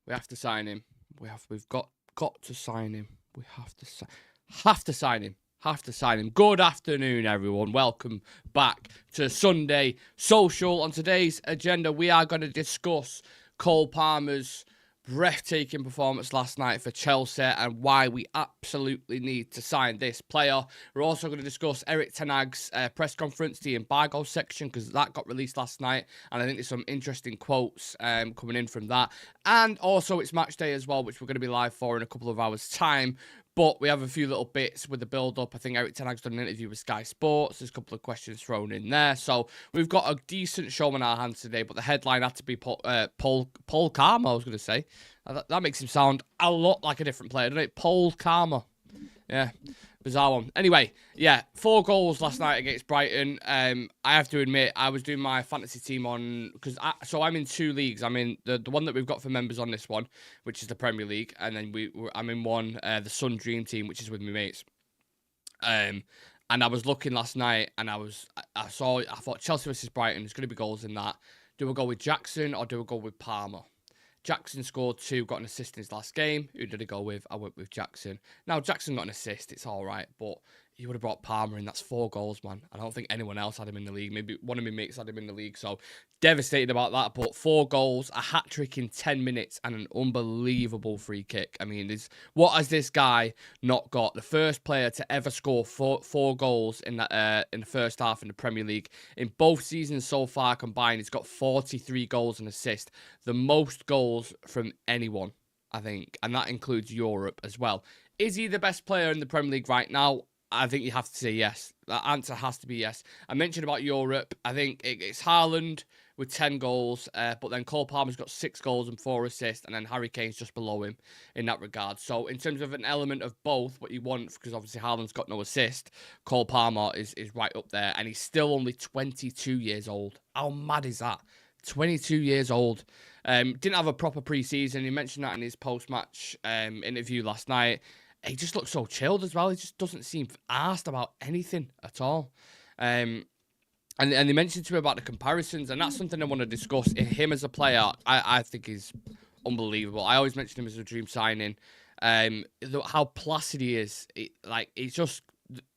We have to sign him. We've got to sign him. We have to sign him. Have to sign him. Good afternoon, everyone. Welcome back to Sunday Social. On today's agenda, we are going to discuss Cole Palmer's breathtaking performance last night for Chelsea and why we absolutely need to sign this player. We're also going to discuss Erik Ten Hgas' press conference, the Embargo section, because that got released last night, and I think there's some interesting quotes coming in from that. And also, it's match day as well, which we're going to be live for in a couple of hours' time. But we have a few little bits with the build-up. I think Erik Ten Hag's done an interview with Sky Sports. There's a couple of questions thrown in there. So we've got a decent show on our hands today. But the headline had to be Paul Palmer, I was going to say. That makes him sound a lot like a different player, doesn't it? Paul Palmer. Yeah, bizarre one. Anyway, yeah, 4 goals last night against Brighton. I have to admit, I was doing my fantasy team on... So I'm in 2 leagues. I'm in the one that we've got for members on this one, which is the Premier League. And then I'm in one, the Sun Dream team, which is with my mates. And I was looking last night, and I thought Chelsea versus Brighton, there's going to be goals in that. Do we go with Jackson or do we go with Palmer? Jackson scored 2, got an assist in his last game. Who did he go with? I went with Jackson. Now, Jackson got an assist. It's all right, but you would have brought Palmer in. That's 4 goals, man. I don't think anyone else had him in the league. Maybe one of my mates had him in the league, so devastated about that. But 4 goals, a hat-trick in 10 minutes, and an unbelievable free kick. I mean, what has this guy not got? The first player to ever score 4 goals in the first half in the Premier League. In both seasons so far combined, he's got 43 goals and assists. The most goals from anyone, I think, and that includes Europe as well. Is he the best player in the Premier League right now? I think you have to say yes. That answer has to be yes. I mentioned about Europe. I think it's Haaland with 10 goals, but then Cole Palmer's got 6 goals and 4 assists, and then Harry Kane's just below him in that regard. So in terms of an element of both, what you want, because obviously Haaland's got no assist, Cole Palmer is right up there, and he's still only 22 years old. How mad is that? 22 years old. Didn't have a proper pre-season. He mentioned that in his post-match interview last night. He just looks so chilled as well. He just doesn't seem arsed about anything at all. And they mentioned to me about the comparisons, and that's something I want to discuss. Him as a player, I think is unbelievable. I always mention him as a dream signing. How placid he is. He's just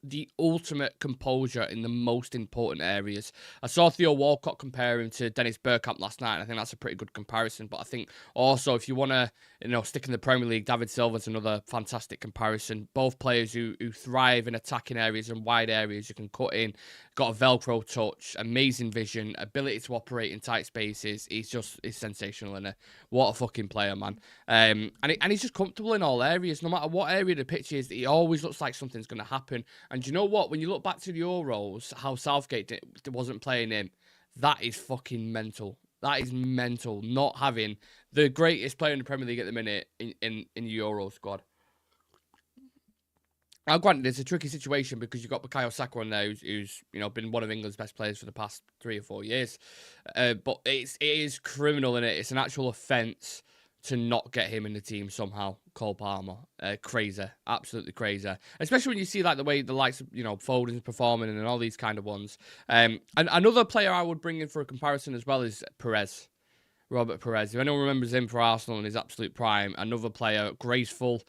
the ultimate composure in the most important areas. I saw Theo Walcott compare him to Dennis Bergkamp last night, and I think that's a pretty good comparison. But I think also, if you want to, stick in the Premier League, David Silva's another fantastic comparison. Both players who thrive in attacking areas and wide areas you can cut in. Got a Velcro touch, amazing vision, ability to operate in tight spaces. He's sensational, isn't he? What a fucking player, man. And he's just comfortable in all areas. No matter what area the pitch is, he always looks like something's going to happen. And you know what? When you look back to the Euros, how Southgate wasn't playing him, that is fucking mental. That is mental, not having the greatest player in the Premier League at the minute in the Euro squad. Now, granted, it's a tricky situation because you've got Bukayo Saka on there, who's been one of England's best players for the past 3 or 4 years. But it is criminal, innit? It's an actual offence to not get him in the team somehow. Cole Palmer, crazy, absolutely crazy. Especially when you see the way the likes of Foden's performing and all these kind of ones. And another player I would bring in for a comparison as well is Perez, Robert Perez. If anyone remembers him for Arsenal in his absolute prime, another player, graceful,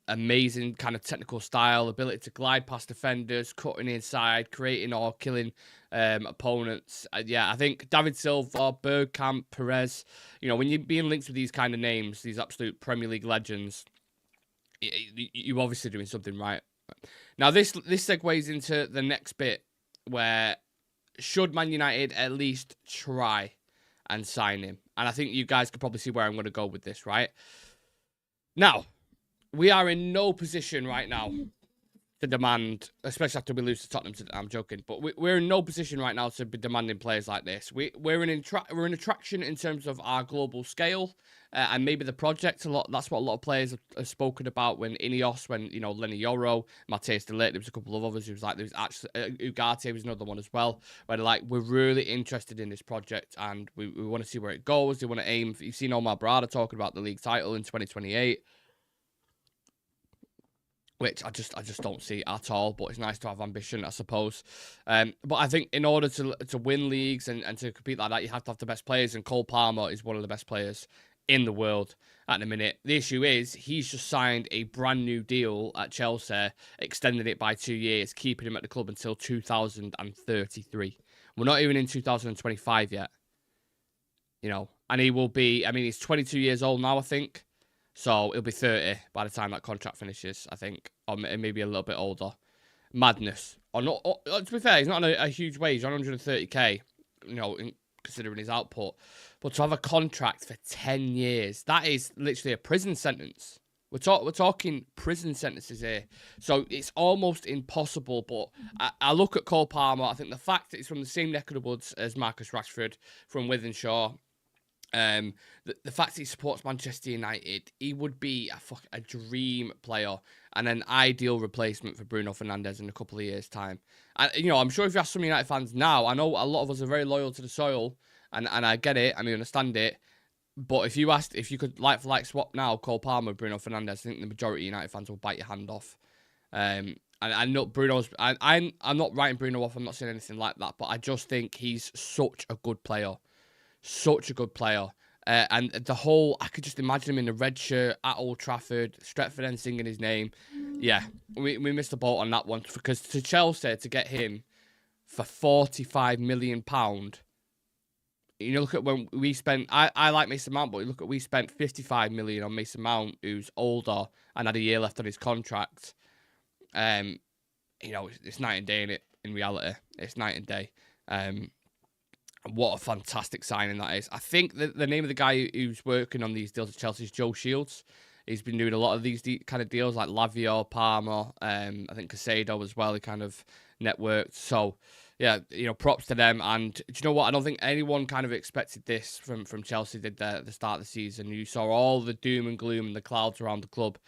amazing kind of technical style, ability to glide past defenders, cutting inside, creating or killing opponents. I think David Silva, Bergkamp, Perez, when you're being linked with these kind of names, these absolute Premier League legends, you're obviously doing something right. Now, this segues into the next bit where should Man United at least try and sign him? And I think you guys could probably see where I'm going to go with this, right? Now, we are in no position right now to demand, especially after we lose to Tottenham. I'm joking, but we're in no position right now to be demanding players like this. We're an attraction in terms of our global scale and maybe the project. That's what a lot of players have spoken about when Ineos, when Lenny Yoro, Matthias De Ligt. There was a couple of others who was like, there was actually Ugarte was another one as well. Where they're like, we're really interested in this project and we want to see where it goes. They want to aim. You've seen Omar Barada talking about the league title in 2028. Which I just don't see at all, but it's nice to have ambition, I suppose. But I think in order to win leagues and to compete like that, you have to have the best players, and Cole Palmer is one of the best players in the world at the minute. The issue is he's just signed a brand new deal at Chelsea, extending it by 2 years, keeping him at the club until 2033. We're not even in 2025 yet. You know, and he will be, I mean, he's 22 years old now, I think. So he'll be 30 by the time that contract finishes, I think. Or maybe a little bit older. Madness. Or not, to be fair, he's not on a huge wage, on 130k, you know, considering his output. But to have a contract for 10 years, that is literally a prison sentence. We're talking prison sentences here. So it's almost impossible. But I look at Cole Palmer. I think the fact that he's from the same neck of the woods as Marcus Rashford from Wythenshawe, the fact that he supports Manchester United, he would be a dream player and an ideal replacement for Bruno Fernandes in a couple of years' time. And, you know, I'm sure if you ask some United fans now, I know a lot of us are very loyal to the soil, and I get it, and I understand it. But if you asked if you could like for like swap now Cole Palmer, Bruno Fernandes, I think the majority of United fans will bite your hand off. And I know Bruno's. I'm not writing Bruno off. I'm not saying anything like that. But I just think he's such a good player, such a good player. And the whole, I could just imagine him in a red shirt at Old Trafford, Stretford End singing his name. Yeah, we missed the boat on that one, because to Chelsea to get him for £45 million. You look at when we spent, I like Mason Mount, but you look at we spent 55 million on Mason Mount, who's older and had a year left on his contract. You know, it's night and day in reality. It's night and day. What a fantastic signing that is. I think the name of the guy who's working on these deals at Chelsea is Joe Shields. He's been doing a lot of these kind of deals like Lavia, Palmer, I think Casado as well. He kind of networked. So, yeah, you know, props to them. And do you know what? I don't think anyone kind of expected this from Chelsea did the start of the season. You saw all the doom and gloom and the clouds around the club.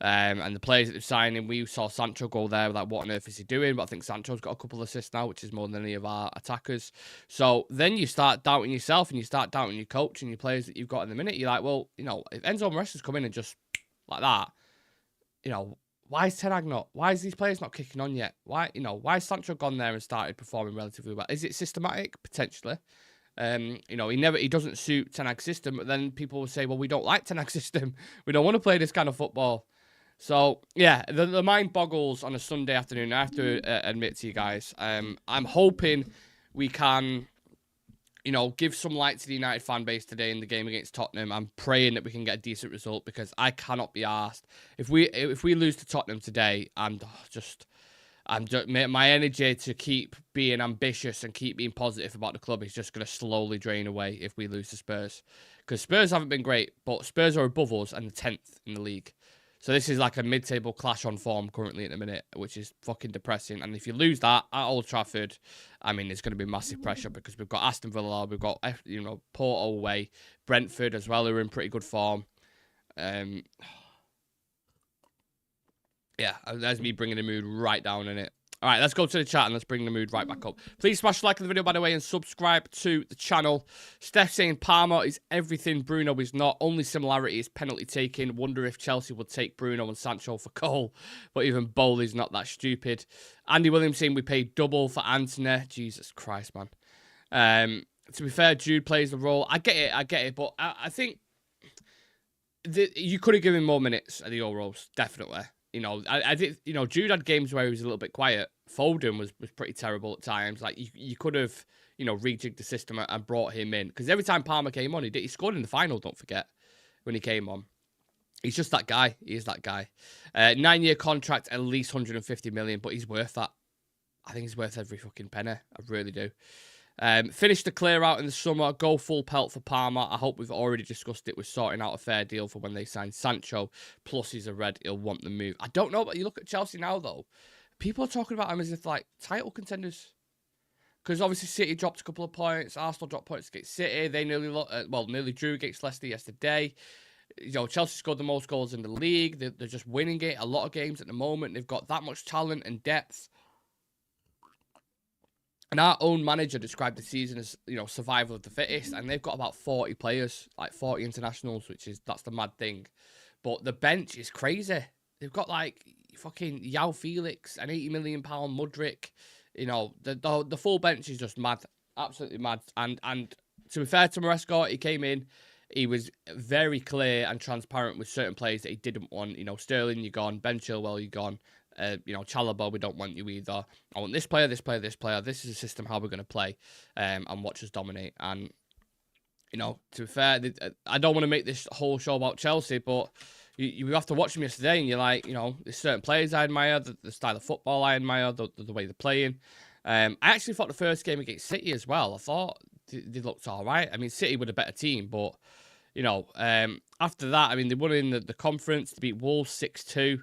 And the players that they're signing, we saw Sancho go there, like, what on earth is he doing? But I think Sancho's got a couple of assists now, which is more than any of our attackers. So then you start doubting yourself and you start doubting your coach and your players that you've got in the minute. You're like, well, you know, if Enzo Maresca's come in and just like that, you know, why is Ten Hag not? Why is these players not kicking on yet? Why, you know, why has Sancho gone there and started performing relatively well? Is it systematic? Potentially. You know, he doesn't suit Ten Hag's system, but then people will say, well, we don't like Ten Hag's system. We don't want to play this kind of football. So, yeah, the mind boggles on a Sunday afternoon. I have to admit to you guys, I'm hoping we can, you know, give some light to the United fan base today in the game against Tottenham. I'm praying that we can get a decent result, because I cannot be arsed. If we lose to Tottenham today, my energy to keep being ambitious and keep being positive about the club is just going to slowly drain away if we lose to Spurs. Because Spurs haven't been great, but Spurs are above us and the 10th in the league. So this is like a mid-table clash on form currently at the minute, which is fucking depressing. And if you lose that at Old Trafford, I mean, there's going to be massive pressure, because we've got Aston Villa, we've got, you know, Porto away, Brentford as well, who are in pretty good form. Yeah, there's me bringing the mood right down in it. All right, let's go to the chat and let's bring the mood right back up. Please smash like on the video, by the way, and subscribe to the channel. Steph saying Palmer is everything Bruno is not. Only similarity is penalty taking. Wonder if Chelsea would take Bruno and Sancho for Cole. But even Bowley's not that stupid. Andy Williams saying we paid double for Antony. Jesus Christ, man. To be fair, Jude plays the role. I get it. But I think you could have given him more minutes at the Euros, definitely. You know, I did. You know, Jude had games where he was a little bit quiet. Foden was pretty terrible at times. Like you could have, you know, rejigged the system and brought him in, because every time Palmer came on, he scored in the final. Don't forget when he came on. He's just that guy. He is that guy. 9-year contract, at least 150 million, but he's worth that. I think he's worth every fucking penny. I really do. Finish the clear out in the summer. Go full pelt for Palmer. I hope we've already discussed it. We're sorting out a fair deal for when they sign Sancho. Plus, he's a red. He'll want the move. I don't know, but you look at Chelsea now, though. People are talking about him as if, like, title contenders. Because obviously City dropped a couple of points. Arsenal dropped points against City. They nearly drew against Leicester yesterday. You know, Chelsea scored the most goals in the league. They're just winning it. A lot of games at the moment. They've got that much talent and depth. And our own manager described the season as, you know, survival of the fittest. And they've got about 40 players, like 40 internationals, that's the mad thing. But the bench is crazy. They've got, like, fucking Yao Felix, an £80 million Mudryk. You know, the full bench is just mad. Absolutely mad. And to be fair to Maresca, he came in. he was very clear and transparent with certain players that he didn't want. You know, Sterling, you're gone. Ben Chilwell, you're gone. You know, Chalobah, we don't want you either. I want this player, this player, this player. This is a system how we're going to play, and watch us dominate. And, you know, to be fair, I don't want to make this whole show about Chelsea, but you have to watch them yesterday, and you're like, you know, there's certain players I admire, the style of football I admire, the way they're playing. I actually thought the first game against City as well, I thought they looked all right. I mean, City were a better team, but, you know, after that, I mean, they won in the conference, they beat Wolves 6-2.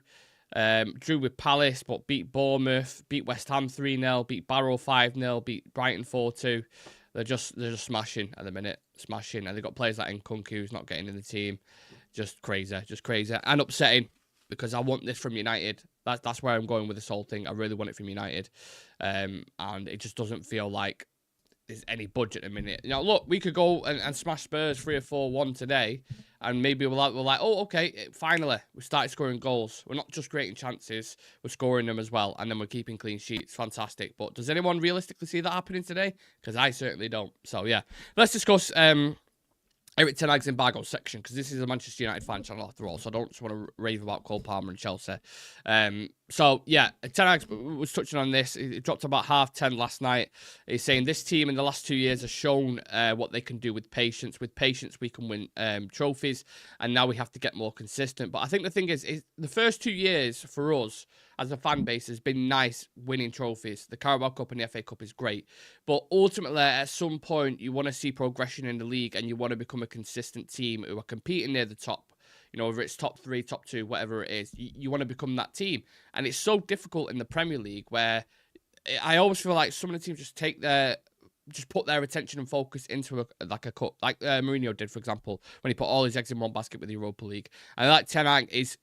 Drew with Palace, but beat Bournemouth, beat West Ham 3-0, beat Barrow 5-0, beat Brighton 4-2. They're just smashing at the minute, smashing. And they've got players like Nkunku who's not getting in the team. Just crazy, and upsetting, because I want this from United. That's where I'm going with this whole thing. I really want it from United. And it just doesn't feel like there's any budget at the minute. You know, look, we could go and smash Spurs 3 or 4-1 today, and maybe we're like, oh, okay, finally, we started scoring goals. We're not just creating chances, we're scoring them as well, and then we're keeping clean sheets. Fantastic. But does anyone realistically see that happening today? Because I certainly don't. So, yeah. Let's discuss Erik Ten Hag's Embargo section, because this is a Manchester United fan channel after all, so I don't just want to rave about Cole Palmer and Chelsea. So, yeah, Ten Hag was touching on this. It dropped about 10:30 last night. He's saying this team in the last 2 years has shown what they can do with patience. With patience, we can win trophies, and now we have to get more consistent. But I think the thing is the first 2 years for us as a fan base has been nice winning trophies. The Carabao Cup and the FA Cup is great. But ultimately, at some point, you want to see progression in the league, and you want to become a consistent team who are competing near the top. You know, whether it's top 3, top 2, whatever it is, you want to become that team. And it's so difficult in the Premier League, where I always feel like some of the teams just put their attention and focus into a cup, like Mourinho did, for example, when he put all his eggs in one basket with the Europa League. And like Ten Hag is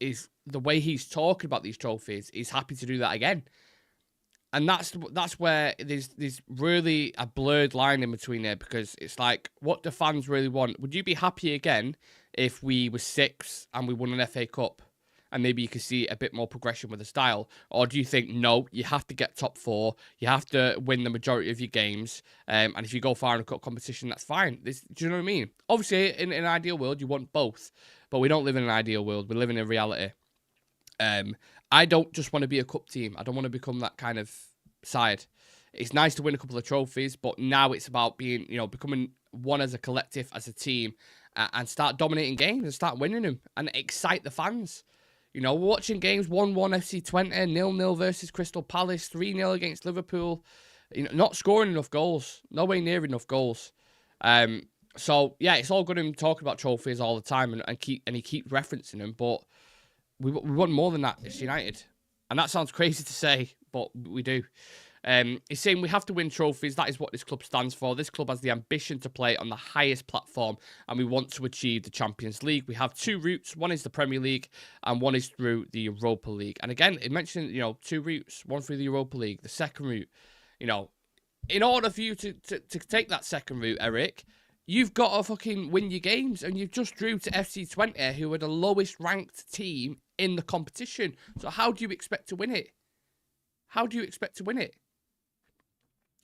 the way he's talking about these trophies, he's happy to do that again. And that's where there's really a blurred line in between there, because it's like, what do fans really want? Would you be happy again if we were 6th and we won an FA Cup, and maybe you could see a bit more progression with the style? Or do you think, no, you have to get top 4, you have to win the majority of your games, and if you go far in a cup competition, that's fine. Do you know what I mean? Obviously, in an ideal world, you want both, but we don't live in an ideal world. We live in a reality. I don't just want to be a cup team. I don't want to become that kind of side. It's nice to win a couple of trophies, but now it's about being, you know, becoming one as a collective, as a team, and start dominating games and start winning them and excite the fans. You know, we're watching games 1-1 FC Twente, 0-0 versus Crystal Palace, 3-0 against Liverpool. You know, not scoring enough goals, nowhere near enough goals. So yeah, it's all good him talking about trophies all the time, and he keeps referencing them, but we want more than that. It's United, and that sounds crazy to say, but we do. He's saying we have to win trophies. That is what this club stands for. This club has the ambition to play on the highest platform, and we want to achieve the Champions League. We have 2 routes. One is the Premier League, and one is through the Europa League. And again, it mentioned, you know, 2 routes. One through the Europa League. The second route, you know, in order for you to take that second route, Erik, you've got to fucking win your games, and you've just drew to FC Twente, who are the lowest ranked team in the competition. So how do you expect to win it? How do you expect to win it?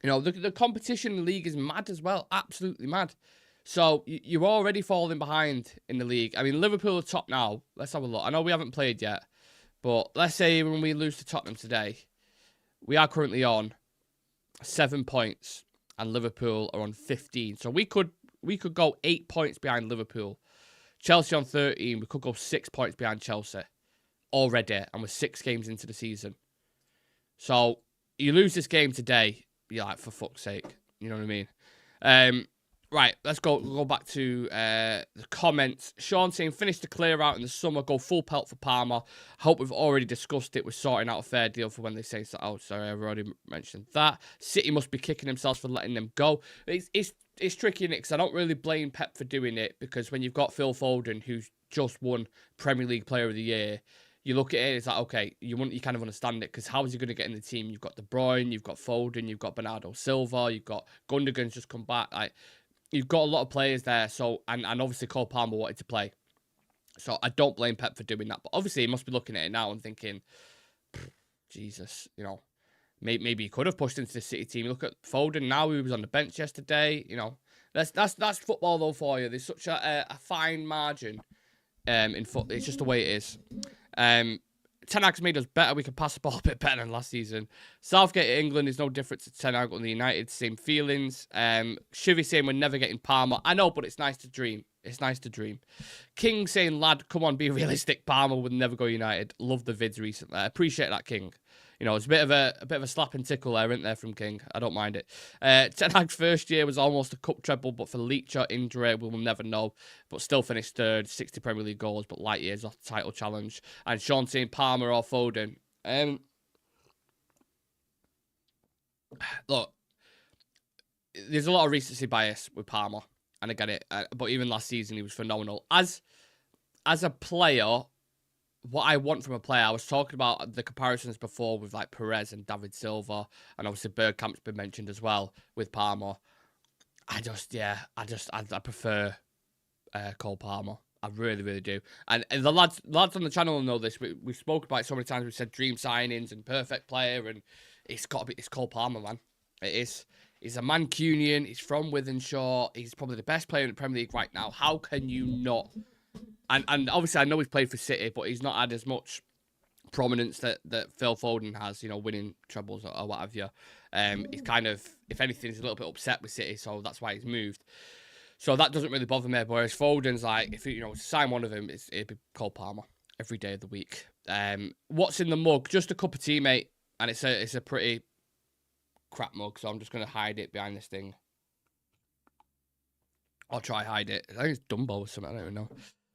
You know, the competition in the league is mad as well. Absolutely mad. So you're already falling behind in the league. I mean, Liverpool are top now. Let's have a look. I know we haven't played yet, but let's say when we lose to Tottenham today, we are currently on 7 points, and Liverpool are on 15. So we could go 8 points behind Liverpool. Chelsea on 13. We could go 6 points behind Chelsea already, and we're 6 games into the season. So you lose this game today, you're like, for fuck's sake. You know what I mean? Right, let's go back to the comments. Sean saying, finish the clear out in the summer, go full pelt for Palmer. Hope we've already discussed it. We're sorting out a fair deal for when they say so. Oh, sorry, I've already mentioned that. City must be kicking themselves for letting them go. It's tricky, innit? Because I don't really blame Pep for doing it, because when you've got Phil Foden, who's just won Premier League Player of the Year, you look at it, it's like, okay, you kind of understand it, because how is he going to get in the team? You've got De Bruyne, you've got Foden, you've got Bernardo Silva, you've got Gundogan's just come back. Like, you've got a lot of players there, so and obviously Cole Palmer wanted to play. So I don't blame Pep for doing that. But obviously he must be looking at it now and thinking, Jesus, you know, maybe he could have pushed into the City team. Look at Foden now, he was on the bench yesterday, you know. That's football though for you. There's such a fine margin in foot. It's just the way it is. Ten Hag's made us better. We can pass the ball a bit better than last season. Southgate at England is no different to Ten Hag on the United. Same feelings. Shivy saying we're never getting Palmer. I know, but it's nice to dream. It's nice to dream. King saying, lad, come on, be realistic. Palmer would never go United. Love the vids recently. I appreciate that, King. You know, it's a bit of a slap and tickle there, isn't there, from King? I don't mind it. Ten Hag's first year was almost a cup treble, but for Leacher injury, we will never know. But still finished third, 60 Premier League goals, but light years off the title challenge. And Sean saying Palmer or Foden. Look, there's a lot of recency bias with Palmer, and I get it. But even last season, he was phenomenal. As a player, what I want from a player, I was talking about the comparisons before with like Perez and David Silva, and obviously Bergkamp's been mentioned as well with Palmer. I prefer Cole Palmer. I really, really do. And the lads on the channel know this. We spoke about it so many times. We said dream signings and perfect player, and it's Cole Palmer, man. It is. He's a Mancunian. He's from Wythenshawe. He's probably the best player in the Premier League right now. How can you not? And obviously, I know he's played for City, but he's not had as much prominence that Phil Foden has, you know, winning trebles or what have you. He's kind of, if anything, he's a little bit upset with City, so that's why he's moved. So that doesn't really bother me. Whereas Foden's like, if you know, sign one of them, it'd be Cole Palmer every day of the week. What's in the mug? Just a cup of tea, mate, and it's a pretty crap mug. So I'm just gonna hide it behind this thing. I'll try hide it. I think it's Dumbo or something. I don't even know.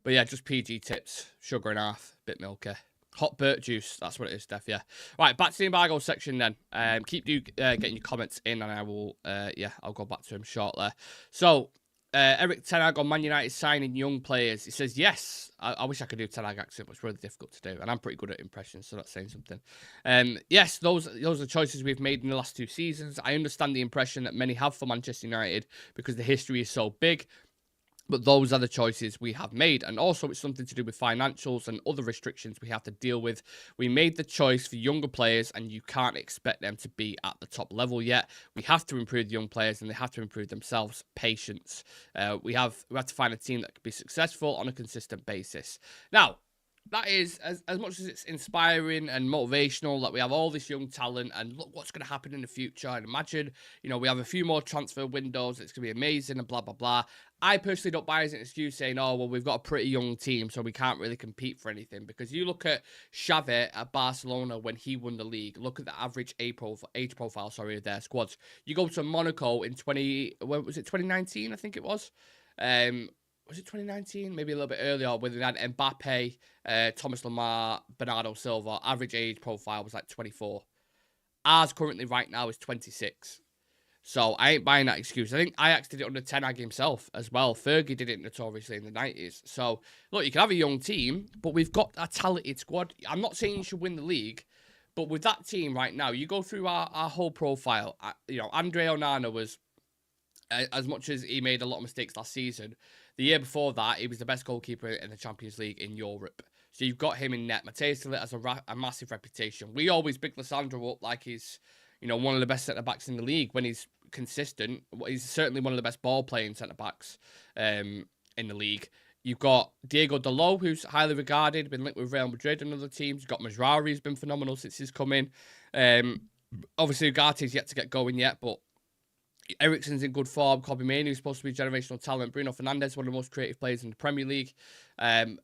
But yeah, just PG tips, sugar and half, bit milky. Hot birch juice, that's what it is, Steph, yeah. Right, back to the embargo section then. Keep getting your comments in, and I will, I'll go back to him shortly. So, Erik Ten Hgas on Man United signing young players. He says, yes, I wish I could do Ten Hag accent, but it's really difficult to do, and I'm pretty good at impressions, so that's saying something. Yes, those are choices we've made in the last 2 seasons. I understand the impression that many have for Manchester United because the history is so big. But those are the choices we have made. And also it's something to do with financials and other restrictions we have to deal with. We made the choice for younger players, and you can't expect them to be at the top level yet. We have to improve the young players, and they have to improve themselves. Patience. We have to find a team that can be successful on a consistent basis. Now, that is, as much as it's inspiring and motivational that we have all this young talent and look what's going to happen in the future, and imagine, you know, we have a few more transfer windows, it's going to be amazing and blah, blah, blah. I personally don't buy as an excuse saying, oh, well, we've got a pretty young team, so we can't really compete for anything. Because you look at Xavi at Barcelona when he won the league, look at the average age profile of their squads. You go to Monaco in 2019, I think it was. Was it 2019? Maybe a little bit earlier, where they had Mbappe, Thomas Lemar, Bernardo Silva. Average age profile was like 24. Ours currently right now is 26. So I ain't buying that excuse. I think Ajax did it under Ten Hag himself as well. Fergie did it notoriously in the 90s. So, look, you can have a young team, but we've got a talented squad. I'm not saying you should win the league, but with that team right now, you go through our whole profile. You know, Andre Onana was, as much as he made a lot of mistakes last season, the year before that, he was the best goalkeeper in the Champions League in Europe. So you've got him in net. Mateus Delit has a massive reputation. We always big Lissandro up like he's, you know, one of the best centre-backs in the league when he's consistent. He's certainly one of the best ball-playing centre-backs in the league. You've got Diego Dalot, who's highly regarded, been linked with Real Madrid and other teams. You've got Mazraoui, who's been phenomenal since he's come in. Obviously, Ugarte's yet to get going yet, but Eriksen's in good form. Kobbie Mainoo, who's supposed to be a generational talent. Bruno Fernandes, one of the most creative players in the Premier League.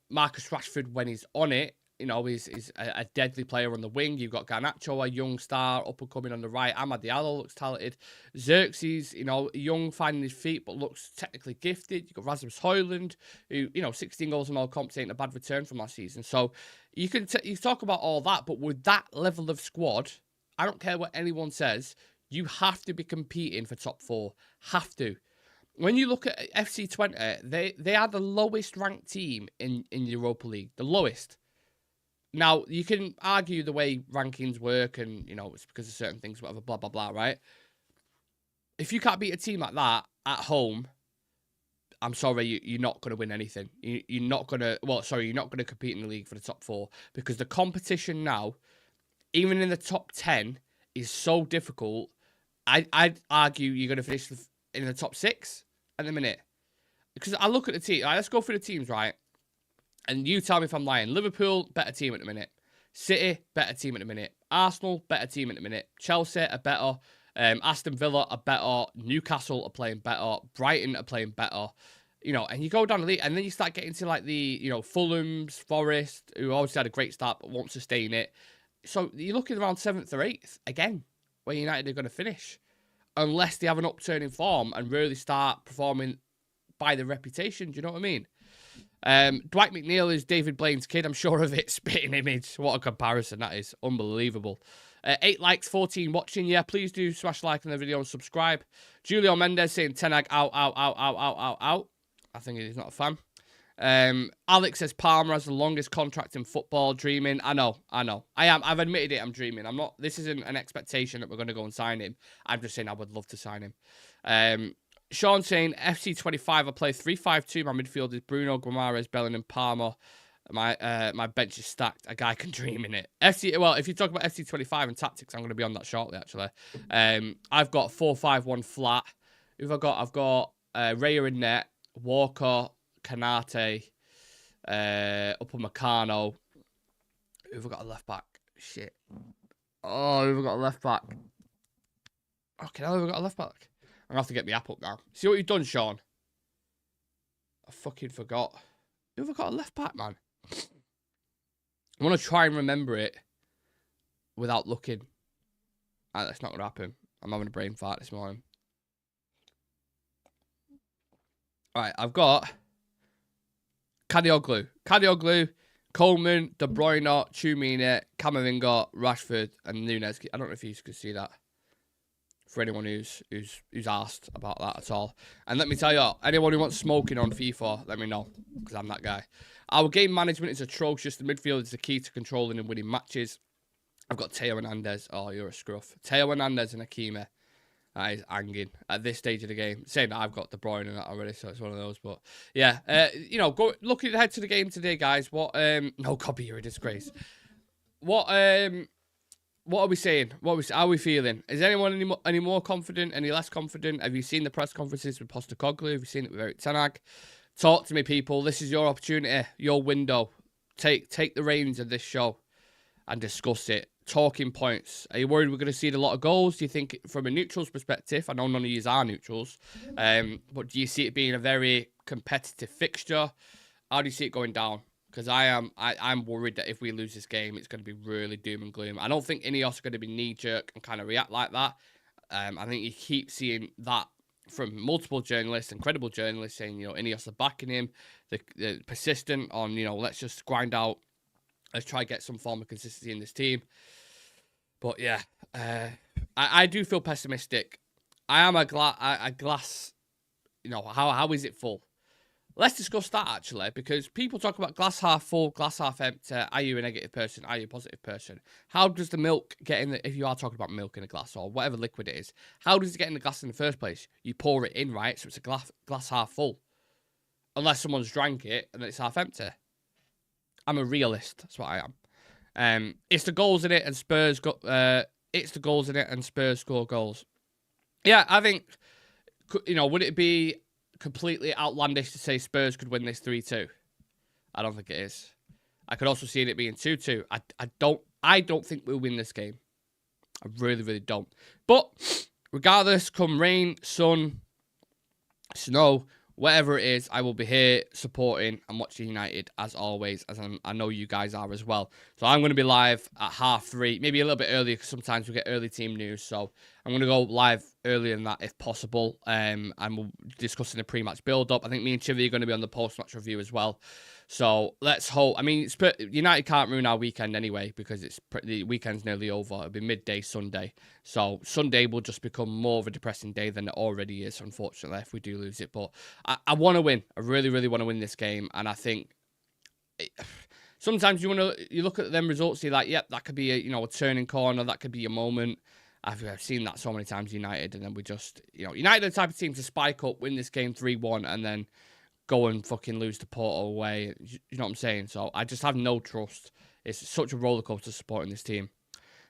Marcus Rashford, when he's on it, you know, he's a deadly player on the wing. You've got Garnacho, a young star, up and coming on the right. Amad Diallo looks talented. Xerxes, you know, young, finding his feet, but looks technically gifted. You've got Rasmus Højlund, who, you know, 16 goals in all comps ain't a bad return from last season. So you can you talk about all that, but with that level of squad, I don't care what anyone says, you have to be competing for top 4. Have to. When you look at FC20, they are the lowest ranked team in Europa League. The lowest. Now, you can argue the way rankings work and, you know, it's because of certain things, whatever, blah, blah, blah, right? If you can't beat a team like that at home, I'm sorry, you're not going to win anything. You're not going to, you're not going to compete in the league for the top 4 because the competition now, even in the top 10, is so difficult. I'd argue you're going to finish in the top 6 at the minute. Because I look at the team. Right, let's go through the teams, right? And you tell me if I'm lying. Liverpool, better team at the minute. City, better team at the minute. Arsenal, better team at the minute. Chelsea are better. Aston Villa are better. Newcastle are playing better. Brighton are playing better. You know, and you go down the league, and then you start getting to like the, you know, Fulham's, Forest, who obviously had a great start but won't sustain it. So you're looking around 7th or 8th again, where United are going to finish, unless they have an upturn in form and really start performing by the reputation. Do you know what I mean? Dwight McNeil is David Blaine's kid. I'm sure of it. Spitting image. What a comparison. That is unbelievable. 8 likes, 14 watching. Yeah, please do smash like on the video and subscribe. Julio Mendez saying Ten Hag out, out, out, out, out, out, out. I think he's not a fan. Alex says Palmer has the longest contract in football. Dreaming. I know. I am. I've admitted it. I'm dreaming. I'm not. This isn't an expectation that we're going to go and sign him. I'm just saying I would love to sign him. Sean saying FC 25. I play 3-5-2. My midfield is Bruno, Guimaraes, Bellingham, Palmer. My bench is stacked. A guy can dream in it. FC. Well, if you talk about FC 25 and tactics, I'm going to be on that shortly. Actually, I've got 4-5-1 flat. Who've I got? I've got Raya in net. Walker, Canate, Upamecano. Who've I got a left back? Shit. Oh, who've I got a left back? Okay, now who've I got a left back? I'm going to have to get my app up now. See what you've done, Sean? I fucking forgot. Who've I got a left back, man? I want to try and remember it without looking. That's not going to happen. I'm having a brain fart this morning. Right, I've got Kadioglu, Coleman, De Bruyne, Tchouameni, Camavinga, Rashford, and Nunez. I don't know if you can see that. For anyone who's asked about that at all. And let me tell you, anyone who wants smoking on FIFA, let me know, because I'm that guy. Our game management is atrocious. The midfield is the key to controlling and winning matches. I've got Teo Hernandez. Oh, you're a scruff. Teo Hernandez and Hakimi. That is hanging at this stage of the game. Saying that I've got De Bruyne in that already, so it's one of those. But yeah, you know, looking ahead to the game today, guys. What? No, copy, you're a disgrace. What are we saying? How are we feeling? Is anyone any more confident? Any less confident? Have you seen the press conferences with Postecoglou? Have you seen it with Erik Ten Hag? Talk to me, people. This is your opportunity, your window. Take the reins of this show and discuss it. Talking points. Are you worried we're going to see a lot of goals? Do you think, from a neutrals perspective, I know none of you are neutrals, but do you see it being a very competitive fixture? How do you see it going down? Because I'm worried that if we lose this game, it's going to be really doom and gloom. I don't think Ineos are going to be knee-jerk and kind of react like that. I think you keep seeing that from multiple journalists and credible journalists saying, you know, Ineos are backing him. They're persistent on, you know, let's just grind out. Let's try and get some form of consistency in this team. But yeah, I do feel pessimistic. I am a glass, you know, how is it full? Let's discuss that, actually, because people talk about glass half full, glass half empty. Are you a negative person? Are you a positive person? How does the milk get in if you are talking about milk in a glass or whatever liquid it is, how does it get in the glass in the first place? You pour it in, right? So it's a glass half full. Unless someone's drank it and it's half empty. I'm a realist. That's what I am. It's the goals in it and Spurs it's the goals in it and Spurs score goals. Yeah, I think, you know, would it be completely outlandish to say Spurs could win this 3-2? I don't think it is. I could also see it being 2-2. I don't think we'll win this game. I really, really don't. But regardless, come rain, sun, snow, whatever it is, I will be here supporting and watching United as always, as I know you guys are as well. So I'm going to be live at 3:30, maybe a little bit earlier because sometimes we get early team news. So I'm going to go live earlier than that if possible. And we'll be discussing the pre-match build-up. I think me and Chivy are going to be on the post-match review as well. So let's hope. I mean, United can't ruin our weekend anyway because the weekend's nearly over. It'll be midday Sunday. So Sunday will just become more of a depressing day than it already is, unfortunately, if we do lose it. But I want to win. I really, really want to win this game. And I think sometimes you look at them results, you're like, yep, that could be a turning corner. That could be a moment. I've seen that so many times, United. And then we just, United are the type of team to spike up, win this game 3-1, and then go and fucking lose to Porto away. You know what I'm saying? So I just have no trust. It's such a rollercoaster supporting this team.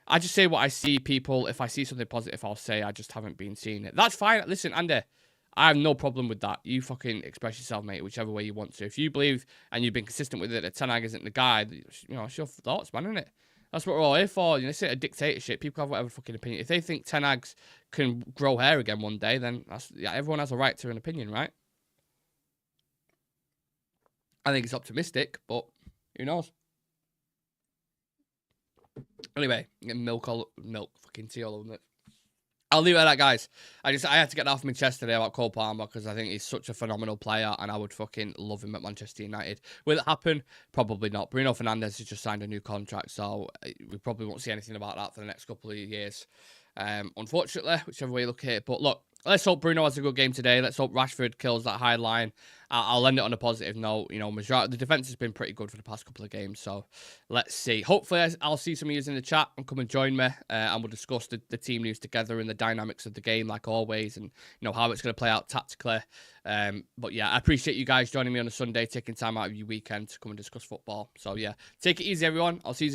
I just say what I see, people. If I see something positive, I'll say I just haven't been seeing it. That's fine. Listen, Andy, I have no problem with that. You fucking express yourself, mate, whichever way you want to. If you believe and you've been consistent with it that Ten Hag isn't the guy, you know, it's your thoughts, man, isn't it? That's what we're all here for. You know, it's a dictatorship. People have whatever fucking opinion. If they think Ten Hag's can grow hair again one day, then everyone has a right to an opinion, right? I think it's optimistic, but who knows? Anyway, milk, fucking tea all over it. I'll leave it at that, guys. I had to get that off my chest today about Cole Palmer because I think he's such a phenomenal player and I would fucking love him at Manchester United. Will it happen? Probably not. Bruno Fernandes has just signed a new contract, so we probably won't see anything about that for the next couple of years. Unfortunately, whichever way you look at it. But look, let's hope Bruno has a good game today. Let's hope Rashford kills that high line. I'll end it on a positive note. You know, the defense has been pretty good for the past couple of games. So let's see. Hopefully, I'll see some of you in the chat and come and join me. And we'll discuss the team news together and the dynamics of the game, like always, and you know how it's going to play out tactically. But yeah, I appreciate you guys joining me on a Sunday, taking time out of your weekend to come and discuss football. So yeah, take it easy, everyone. I'll see you.